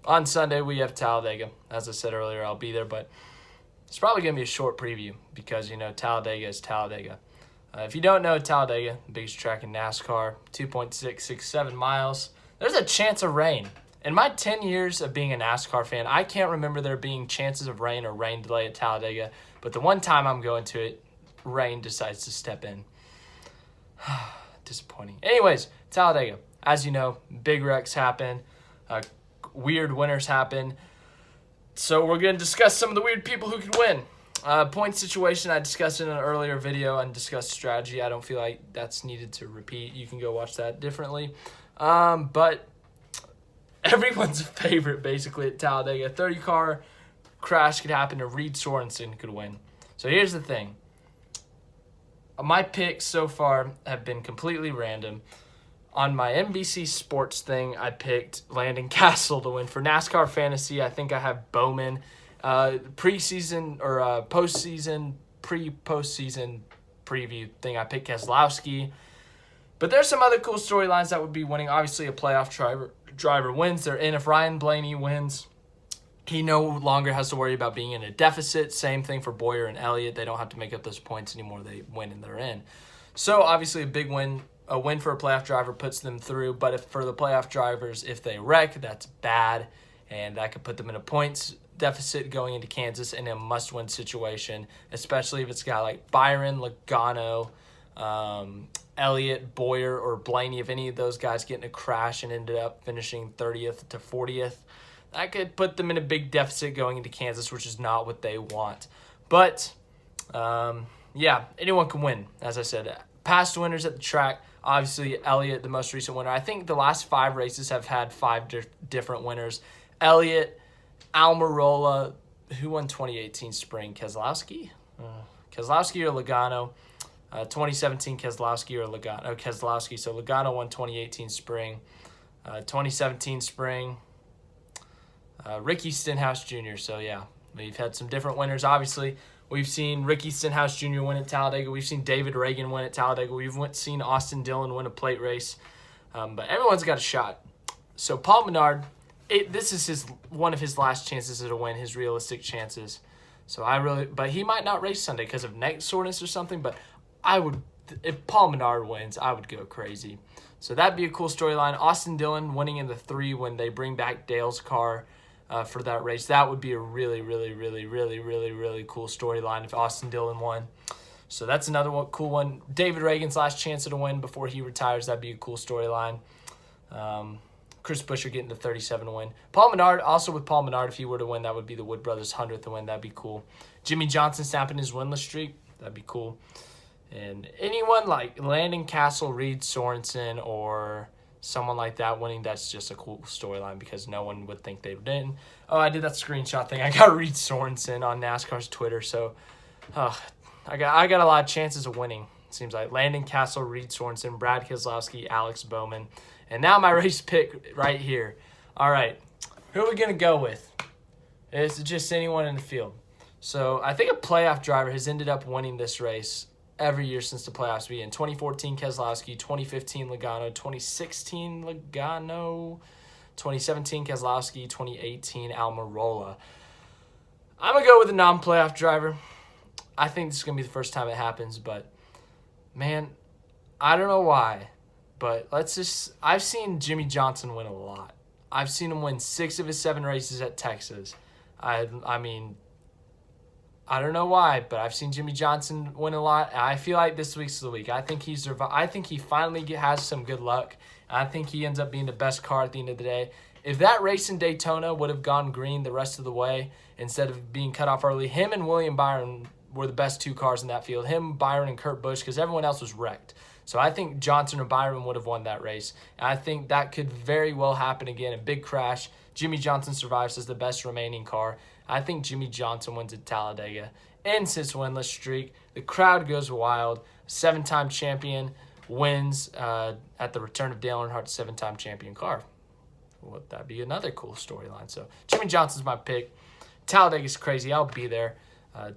On Sunday, we have Talladega. As I said earlier, I'll be there, but it's probably going to be a short preview because, Talladega is Talladega. If you don't know Talladega, the biggest track in NASCAR, 2.667 miles, there's a chance of rain. In my 10 years of being a NASCAR fan, I can't remember there being chances of rain or rain delay at Talladega, but the one time I'm going to it, rain decides to step in. Disappointing. Anyways, Talladega. As you know, big wrecks happen. Weird winners happen. So we're going to discuss some of the weird people who could win. Point situation I discussed in an earlier video and discussed strategy. I don't feel like that's needed to repeat. You can go watch that differently. But everyone's favorite basically at Talladega. 30-car crash could happen and Reed Sorensen could win. So here's the thing. My picks so far have been completely random. On my NBC Sports thing, I picked Landon Cassill to win. For NASCAR Fantasy, I think I have Bowman. Preseason or postseason, postseason preview thing, I picked Keselowski. But there's some other cool storylines that would be winning. Obviously, a playoff driver wins. They're in. If Ryan Blaney wins, he no longer has to worry about being in a deficit. Same thing for Boyer and Elliott. They don't have to make up those points anymore. They win and they're in. So, obviously, a big win. A win for a playoff driver puts them through. But if for the playoff drivers, if they wreck, that's bad. And that could put them in a points deficit going into Kansas in a must-win situation, especially if it's a guy like Byron, Logano, Elliott, Boyer, or Blaney. If any of those guys get in a crash and ended up finishing 30th to 40th, that could put them in a big deficit going into Kansas, which is not what they want. But, anyone can win, as I said. Past winners at the track, obviously Elliott, the most recent winner. I think the last 5 races have had 5 different winners. Elliott, Almirola, who won 2018 spring? Keselowski? Keselowski or Logano? 2017 Keselowski or Logano? Oh, Keselowski. So Logano won 2018 spring. 2017 spring, Ricky Stenhouse Jr. So, yeah, we've had some different winners. Obviously, we've seen Ricky Stenhouse Jr. win at Talladega. We've seen David Reagan win at Talladega. We've seen Austin Dillon win a plate race. But everyone's got a shot. So Paul Menard, this is one of his last chances to win, his realistic chances. So but he might not race Sunday because of neck soreness or something. But if Paul Menard wins, I would go crazy. So that'd be a cool storyline. Austin Dillon winning in the 3 when they bring back Dale's car for that race. That would be a really, really, really, really, really, really cool storyline if Austin Dillon won. So that's another cool one. David Reagan's last chance to win before he retires. That'd be a cool storyline. Chris Buescher getting the 37 win. Paul Menard, also with Paul Menard, if he were to win, that would be the Wood Brothers' 100th win. That'd be cool. Jimmie Johnson snapping his winless streak. That'd be cool. And anyone like Landon Cassill, Reed Sorensen, or someone like that winning, that's just a cool storyline because no one would think they didn't. Oh, I did that screenshot thing. I got Reed Sorensen on NASCAR's Twitter, so I got a lot of chances of winning. It seems like Landon Cassill, Reed Sorensen, Brad Keselowski, Alex Bowman. And now my race pick right here. All right, who are we going to go with? It's just anyone in the field. So I think a playoff driver has ended up winning this race every year since the playoffs began. 2014 Keselowski, 2015 Logano, 2016 Logano, 2017 Keselowski, 2018 Almirola. I'm going to go with a non-playoff driver. I think this is going to be the first time it happens, but, man, I don't know why. But I've seen Jimmie Johnson win a lot. I've seen him win 6 of his 7 races at Texas. I mean, I don't know why, but I've seen Jimmie Johnson win a lot. And I feel like this week's the week. I think he finally has some good luck. I think he ends up being the best car at the end of the day. If that race in Daytona would have gone green the rest of the way instead of being cut off early, him and William Byron were the best 2 cars in that field. Him, Byron, and Kurt Busch, because everyone else was wrecked. So I think Johnson or Byron would have won that race. And I think that could very well happen again. A big crash. Jimmie Johnson survives as the best remaining car. I think Jimmie Johnson wins at Talladega. Ends his winless streak. The crowd goes wild. 7-time champion wins at the return of Dale Earnhardt's 7-time champion car. Well, that'd be another cool storyline. So Jimmie Johnson's my pick. Talladega's crazy. I'll be there.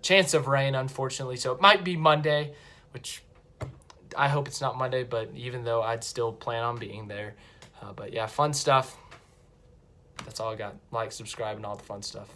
Chance of rain, unfortunately. So it might be Monday, which I hope it's not Monday, but even though I'd still plan on being there. But yeah, fun stuff. That's all I got. Like, subscribe, and all the fun stuff.